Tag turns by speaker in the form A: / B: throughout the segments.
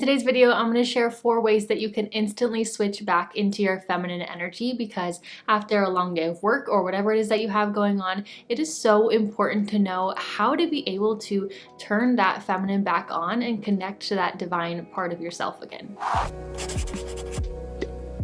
A: today's video, I'm going to share 4 ways that you can instantly switch back into your feminine energy, because after a long day of work or whatever it is that you have going on, it is so important to know how to be able to turn that feminine back on and connect to that divine part of yourself again.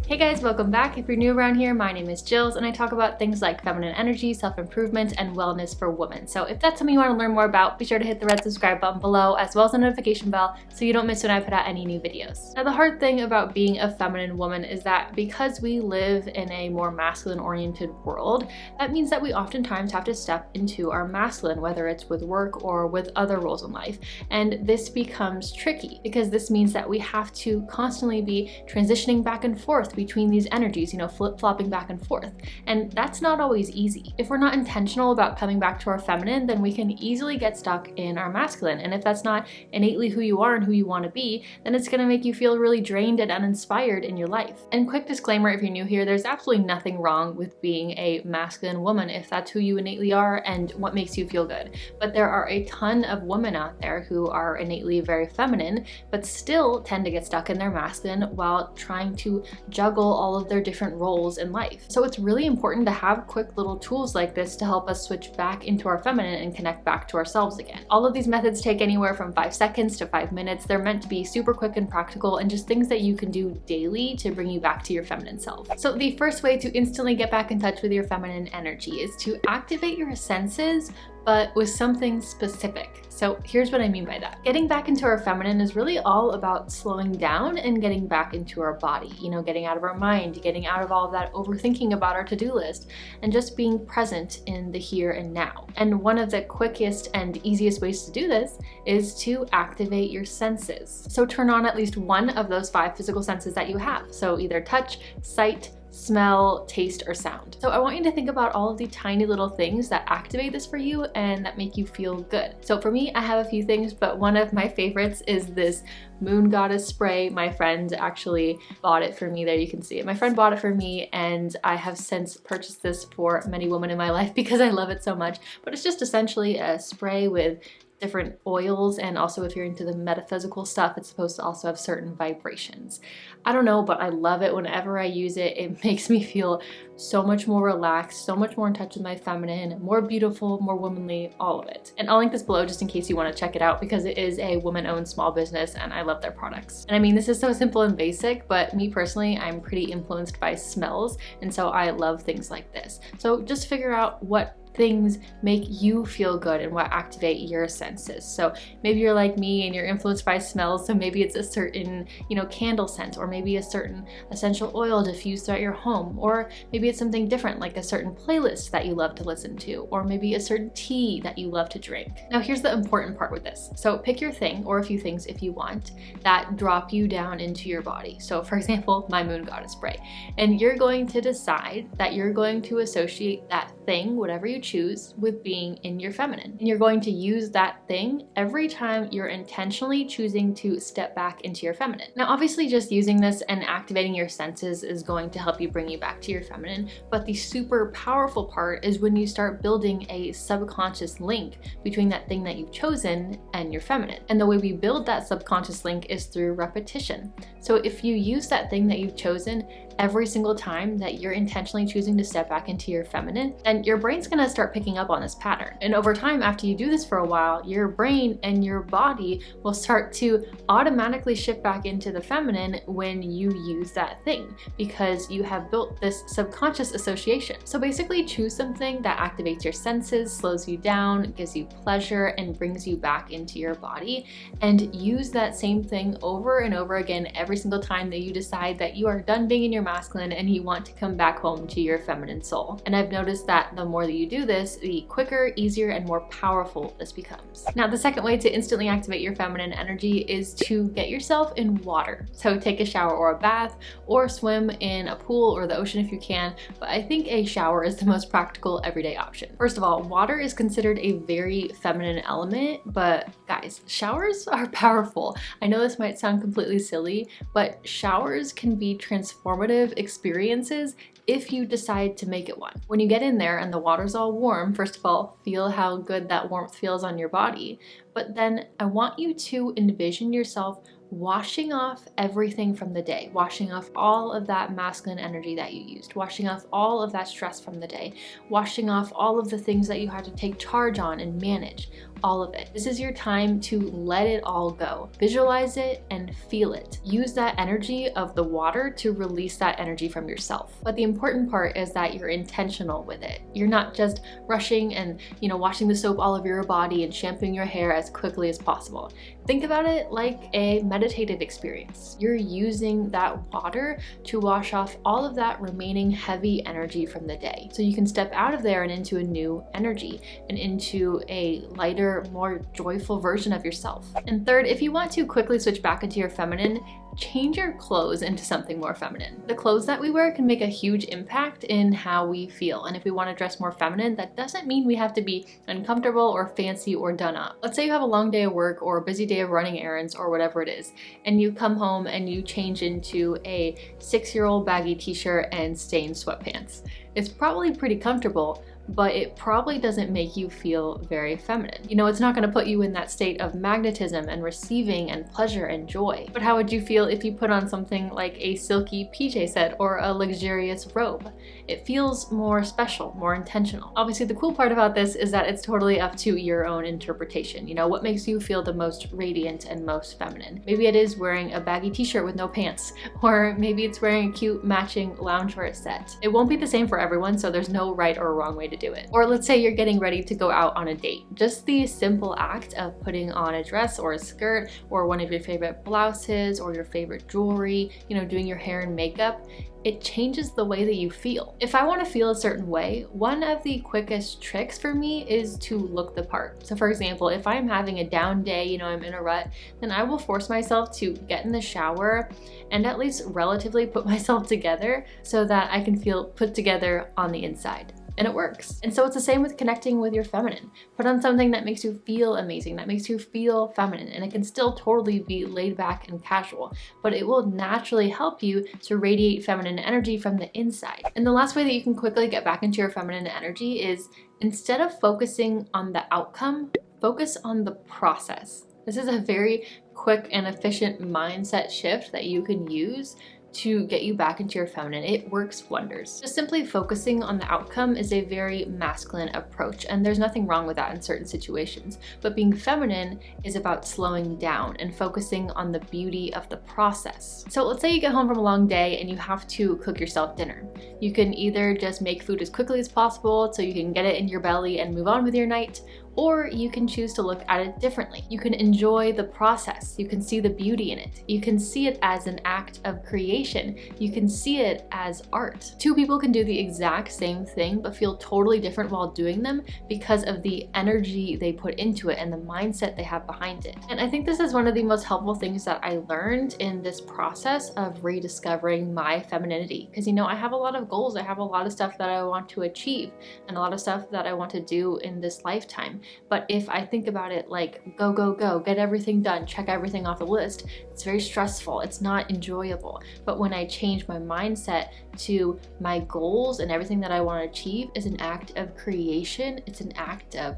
A: Hey guys, welcome back. If you're new around here, my name is Jillz and I talk about things like feminine energy, self-improvement, and wellness for women. So if that's something you want to learn more about, be sure to hit the red subscribe button below as well as the notification bell so you don't miss when I put out any new videos. Now, the hard thing about being a feminine woman is that because we live in a more masculine-oriented world, that means that we oftentimes have to step into our masculine, whether it's with work or with other roles in life. And this becomes tricky because this means that we have to constantly be transitioning back and forth between these energies, flip-flopping back and forth. And that's not always easy. If we're not intentional about coming back to our feminine, then we can easily get stuck in our masculine. And if that's not innately who you are and who you want to be, then it's going to make you feel really drained and uninspired in your life. And quick disclaimer, if you're new here, there's absolutely nothing wrong with being a masculine woman if that's who you innately are and what makes you feel good. But there are a ton of women out there who are innately very feminine, but still tend to get stuck in their masculine while trying to juggle all of their different roles in life. So it's really important to have quick little tools like this to help us switch back into our feminine and connect back to ourselves again. All of these methods take anywhere from 5 seconds to 5 minutes. They're meant to be super quick and practical and just things that you can do daily to bring you back to your feminine self. So the first way to instantly get back in touch with your feminine energy is to activate your senses, but with something specific. So here's what I mean by that. Getting back into our feminine is really all about slowing down and getting back into our body, getting out of our mind, getting out of all of that overthinking about our to-do list, and just being present in the here and now. And one of the quickest and easiest ways to do this is to activate your senses. So turn on at least one of those 5 physical senses that you have. So either touch, sight, smell, taste, or sound. So I want you to think about all of the tiny little things that activate this for you and that make you feel good. So for me, I have a few things, but one of my favorites is this Moon Goddess spray. My friend actually bought it for me. There you can see it. My friend bought it for me and I have since purchased this for many women in my life because I love it so much. But it's just essentially a spray with different oils, and also if you're into the metaphysical stuff, it's supposed to also have certain vibrations. I don't know, but I love it. Whenever I use it, it makes me feel so much more relaxed, so much more in touch with my feminine, more beautiful, more womanly, all of it. And I'll link this below just in case you want to check it out because it is a woman-owned small business and I love their products. And I mean, this is so simple and basic, but me personally, I'm pretty influenced by smells, and so I love things like this. So just figure out what things make you feel good and what activate your senses. So maybe you're like me and you're influenced by smells, so maybe it's a certain, candle scent, or maybe a certain essential oil diffused throughout your home, or maybe it's something different like a certain playlist that you love to listen to, or maybe a certain tea that you love to drink. Now here's the important part with this. So pick your thing, or a few things if you want, that drop you down into your body. So for example, my Moon Goddess spray. And you're going to decide that you're going to associate that thing, whatever you choose, with being in your feminine. And you're going to use that thing every time you're intentionally choosing to step back into your feminine. Now, obviously just using this and activating your senses is going to help you bring you back to your feminine, but the super powerful part is when you start building a subconscious link between that thing that you've chosen and your feminine. And the way we build that subconscious link is through repetition. So if you use that thing that you've chosen every single time that you're intentionally choosing to step back into your feminine, then your brain's gonna start picking up on this pattern. And over time, after you do this for a while, your brain and your body will start to automatically shift back into the feminine when you use that thing, because you have built this subconscious association. So basically choose something that activates your senses, slows you down, gives you pleasure, and brings you back into your body, and use that same thing over and over again every single time that you decide that you are done being in your masculine and you want to come back home to your feminine soul. And I've noticed that the more that you do this, the quicker, easier, and more powerful this becomes. Now, the second way to instantly activate your feminine energy is to get yourself in water. So take a shower or a bath, or swim in a pool or the ocean if you can, but I think a shower is the most practical everyday option. First of all, water is considered a very feminine element, but guys, showers are powerful. I know this might sound completely silly, but showers can be transformative experiences if you decide to make it one. When you get in there and the water's all warm, first of all, feel how good that warmth feels on your body. But then I want you to envision yourself washing off everything from the day, washing off all of that masculine energy that you used, washing off all of that stress from the day, washing off all of the things that you had to take charge on and manage, all of it. This is your time to let it all go. Visualize it and feel it. Use that energy of the water to release that energy from yourself. But the important part is that you're intentional with it. You're not just rushing and, washing the soap all over your body and shampooing your hair as quickly as possible. Think about it like a meditative experience. You're using that water to wash off all of that remaining heavy energy from the day. So you can step out of there and into a new energy and into a lighter, more joyful version of yourself. And third, if you want to quickly switch back into your feminine, change your clothes into something more feminine. The clothes that we wear can make a huge impact in how we feel. And if we want to dress more feminine, that doesn't mean we have to be uncomfortable or fancy or done up. Let's say you have a long day of work or a busy day of running errands or whatever it is, and you come home and you change into a 6-year-old baggy t-shirt and stained sweatpants. It's probably pretty comfortable, but it probably doesn't make you feel very feminine. It's not gonna put you in that state of magnetism and receiving and pleasure and joy. But how would you feel if you put on something like a silky PJ set or a luxurious robe? It feels more special, more intentional. Obviously, the cool part about this is that it's totally up to your own interpretation. What makes you feel the most radiant and most feminine? Maybe it is wearing a baggy t-shirt with no pants, or maybe it's wearing a cute matching loungewear set. It won't be the same for everyone, so there's no right or wrong way to do it. Or let's say you're getting ready to go out on a date. Just the simple act of putting on a dress or a skirt or one of your favorite blouses or your favorite jewelry, doing your hair and makeup, it changes the way that you feel. If I want to feel a certain way, one of the quickest tricks for me is to look the part. So for example, if I'm having a down day, I'm in a rut, then I will force myself to get in the shower and at least relatively put myself together so that I can feel put together on the inside. And it works. And so it's the same with connecting with your feminine. Put on something that makes you feel amazing, that makes you feel feminine, and it can still totally be laid back and casual, but it will naturally help you to radiate feminine energy from the inside. And the last way that you can quickly get back into your feminine energy is, instead of focusing on the outcome, focus on the process. This is a very quick and efficient mindset shift that you can use to get you back into your feminine. It works wonders. Just simply focusing on the outcome is a very masculine approach, and there's nothing wrong with that in certain situations. But being feminine is about slowing down and focusing on the beauty of the process. So let's say you get home from a long day and you have to cook yourself dinner. You can either just make food as quickly as possible so you can get it in your belly and move on with your night, or you can choose to look at it differently. You can enjoy the process. You can see the beauty in it. You can see it as an act of creation. You can see it as art. Two people can do the exact same thing but feel totally different while doing them because of the energy they put into it and the mindset they have behind it. And I think this is one of the most helpful things that I learned in this process of rediscovering my femininity. Because I have a lot of goals. I have a lot of stuff that I want to achieve and a lot of stuff that I want to do in this lifetime. But if I think about it like go, go, go, get everything done, check everything off the list, it's very stressful. It's not enjoyable. But when I change my mindset to my goals and everything that I want to achieve is an act of creation, it's an act of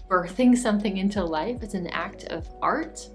A: birthing something into life, it's an act of art,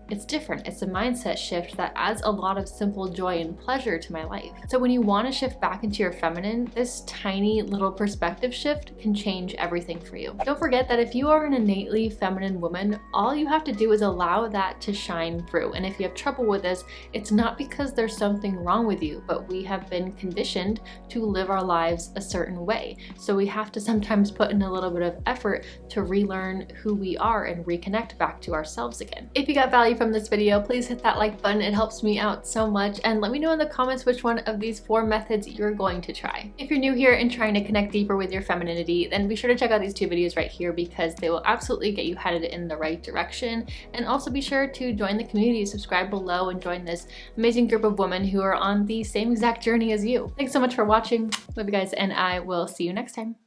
A: it's different. It's a mindset shift that adds a lot of simple joy and pleasure to my life. So when you want to shift back into your feminine, this tiny little perspective shift can change everything for you. Don't forget that if you are an innately feminine woman, all you have to do is allow that to shine through. And if you have trouble with this, it's not because there's something wrong with you, but we have been conditioned to live our lives a certain way. So we have to sometimes put in a little bit of effort to relearn who we are and reconnect back to ourselves again. If you got value from this video, please hit that like button. It helps me out so much, and let me know in the comments which one of these 4 methods you're going to try. If you're new here and trying to connect deeper with your femininity, then be sure to check out these 2 videos right here because they will absolutely get you headed in the right direction. And also be sure to join the community, subscribe below, and join this amazing group of women who are on the same exact journey as you. Thanks so much for watching. Love you guys, and I will see you next time.